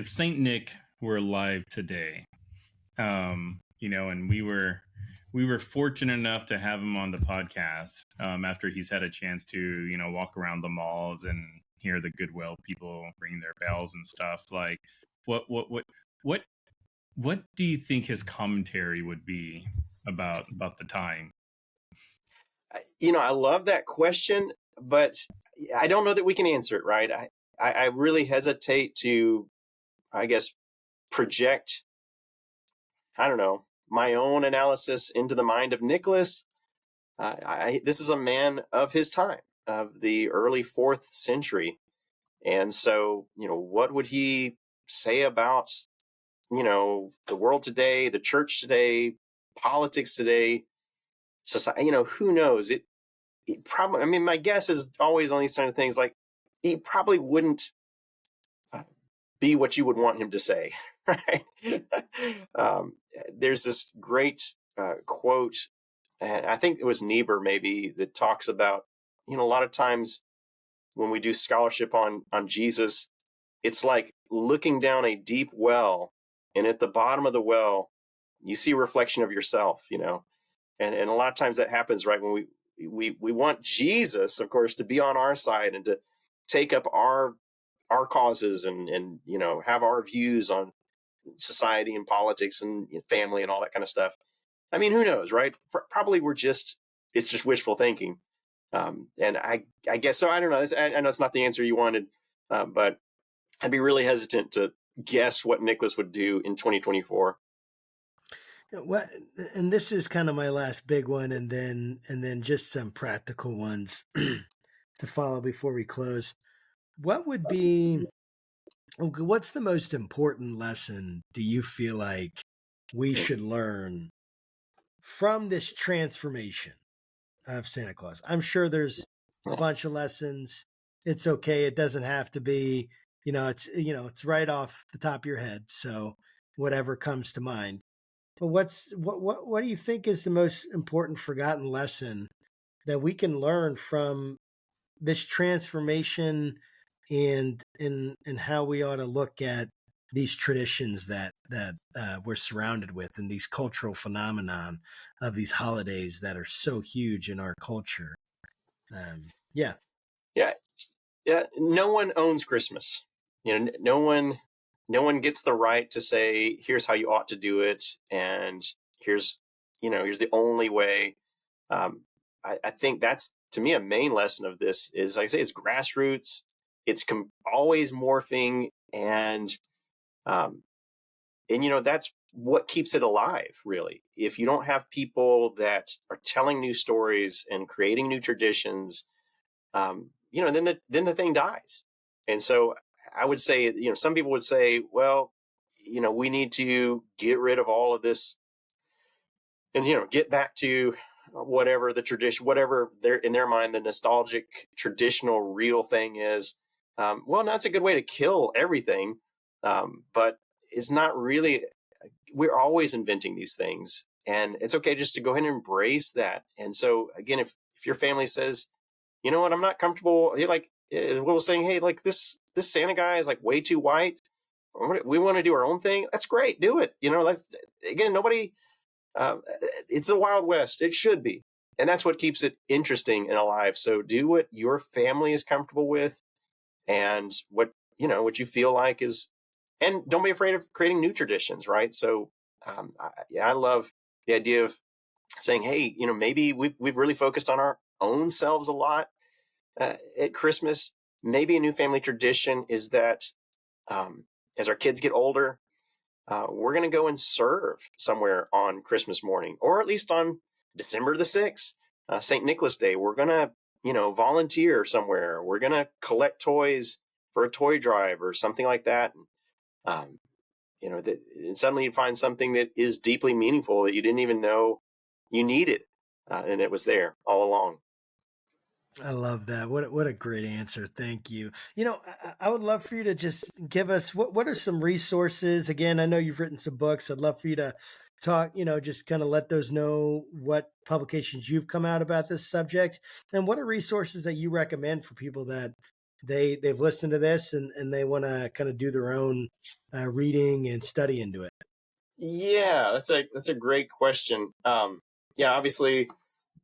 Saint Nick were alive today, and we were fortunate enough to have him on the podcast after he's had a chance to walk around the malls and hear the Goodwill people ring their bells and stuff. Like, what do you think his commentary would be about the time? I love that question, but I don't know that we can answer it, right? I really hesitate to, I guess, project, I don't know, my own analysis into the mind of Nicholas. This is a man of his time, of the early 4th century. And so, what would he say about, the world today, the church today, politics today, society? Who knows? It probably, I mean, my guess is always on these kind of things, like, he probably wouldn't be what you would want him to say, right? There's this great quote, and I think it was Niebuhr maybe, that talks about, a lot of times when we do scholarship on Jesus, it's like looking down a deep well, and at the bottom of the well, you see a reflection of yourself, and a lot of times that happens, right? When we want Jesus, of course, to be on our side and to take up our causes and have our views on society and politics and family and all that kind of stuff. I mean, who knows, right? Probably it's just wishful thinking. And I guess so. I don't know. I know it's not the answer you wanted, but I'd be really hesitant to guess what Nicholas would do in 2024. What, and this is kind of my last big one, and then just some practical ones to follow before we close. What would be what's the most important lesson do you feel like we should learn from this transformation of Santa Claus? I'm sure there's a bunch of lessons. It's okay. It doesn't have to be, it's right off the top of your head. So whatever comes to mind. But what do you think is the most important forgotten lesson that we can learn from this transformation and how we ought to look at these traditions that we're surrounded with and these cultural phenomenon of these holidays that are so huge in our culture? Yeah. Yeah, yeah. No one owns Christmas. No one gets the right to say, here's how you ought to do it, and here's the only way. I think that's, to me, a main lesson of this is, like I say, it's grassroots. It's always morphing, um, and that's what keeps it alive, really. If you don't have people that are telling new stories and creating new traditions, then the thing dies. And so I would say, some people would say, well, we need to get rid of all of this and get back to whatever the tradition, whatever they're in their mind the nostalgic traditional real thing is. Well, that's a good way to kill everything, but it's not really. We're always inventing these things, and it's okay just to go ahead and embrace that. And so again, if your family says, you know what, I'm not comfortable, like as Will was saying, hey, like this Santa guy is like way too white, we want to do our own thing, that's great, do it. That's, again, nobody, it's the Wild West. It should be. And that's what keeps it interesting and alive. So do what your family is comfortable with, and what you feel like is, and don't be afraid of creating new traditions, right? So, I love the idea of saying, hey, maybe we've really focused on our own selves a lot at Christmas. Maybe a new family tradition is that as our kids get older, we're going to go and serve somewhere on Christmas morning, or at least on December the 6th, St. Nicholas Day. We're going to, volunteer somewhere. We're going to collect toys for a toy drive or something like that. Um, and suddenly you find something that is deeply meaningful that you didn't even know you needed, and it was there all along. I love that. What a great answer. Thank you. I would love for you to just give us what are some resources. Again, I know you've written some books. I'd love for you to talk, just kind of let those know what publications you've come out about this subject, and what are resources that you recommend for people that they've listened to this and they want to kind of do their own reading and study into it. Yeah, that's a great question. Yeah, obviously,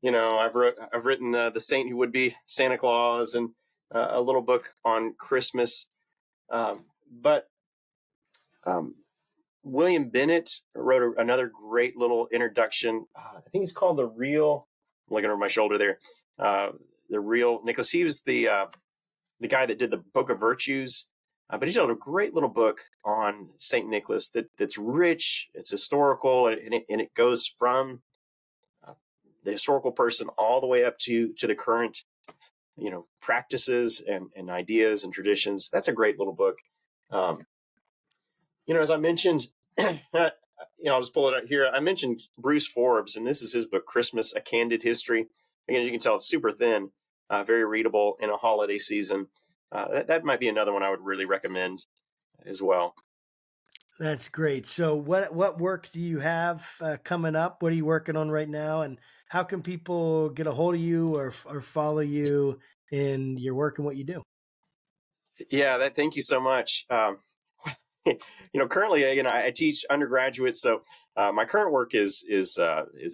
I've written The Saint Who Would Be Santa Claus, and a little book on Christmas. But William Bennett wrote another great little introduction. I think it's called I'm looking over my shoulder there. The Real Nicholas. He was the guy that did the Book of Virtues. But he did a great little book on Saint Nicholas that's rich. It's historical, and it goes from the historical person all the way up to the current, practices and ideas and traditions. That's a great little book. As I mentioned, I'll just pull it out here. I mentioned Bruce Forbes, and this is his book, Christmas: A Candid History. Again, as you can tell, it's super thin, very readable in a holiday season. That might be another one I would really recommend as well. That's great. So what work do you have coming up? What are you working on right now? And how can people get a hold of you or follow you in your work and what you do? Yeah, thank you so much. Currently, I teach undergraduates, so my current work is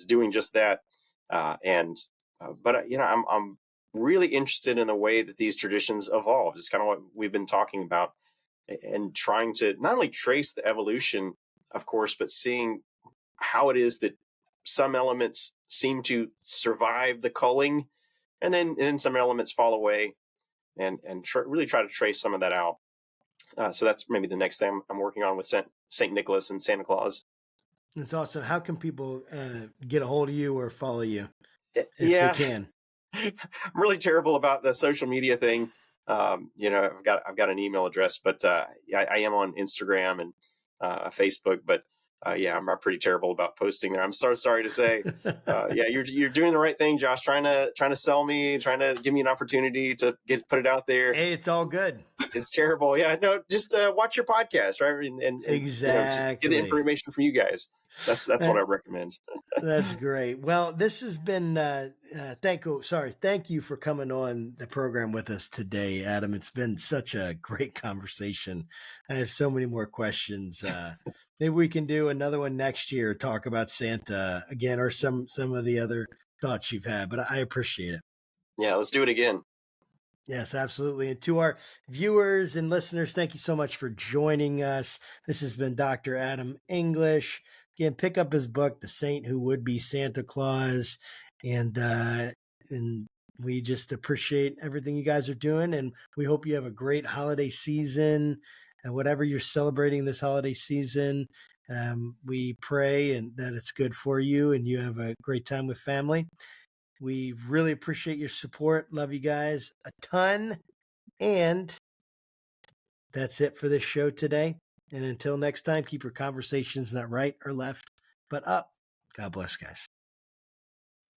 doing just that. But I'm really interested in the way that these traditions evolve. It's kind of what we've been talking about, and trying to not only trace the evolution, of course, but seeing how it is that some elements seem to survive the culling, and then some elements fall away, and really try to trace some of that out. So that's maybe the next thing I'm working on with St. Nicholas and Santa Claus. It's awesome. How can people get a hold of you or follow you if Yeah, they can? I'm really terrible about the social media thing. I've got an email address, but I am on Instagram and Facebook. But I'm pretty terrible about posting there. I'm so sorry to say. You're doing the right thing, Josh. Trying to sell me, trying to give me an opportunity to put it out there. Hey, it's all good. It's terrible. Yeah, no, just watch your podcast, right? And just get the information from you guys. That's what I recommend. That's great. Well, this has been thank you for coming on the program with us today, Adam. It's been such a great conversation. I have so many more questions. Maybe we can do another one next year, talk about Santa again, or some of the other thoughts you've had. But I appreciate it. Yeah, let's do it again. Yes, absolutely. And to our viewers and listeners, thank you so much for joining us. This has been Dr. Adam English. Again, pick up his book, The Saint Who Would Be Santa Claus. And we just appreciate everything you guys are doing. And we hope you have a great holiday season. And whatever you're celebrating this holiday season, we pray and that it's good for you and you have a great time with family. We really appreciate your support. Love you guys a ton. And that's it for this show today. And until next time, keep your conversations not right or left, but up. God bless, guys.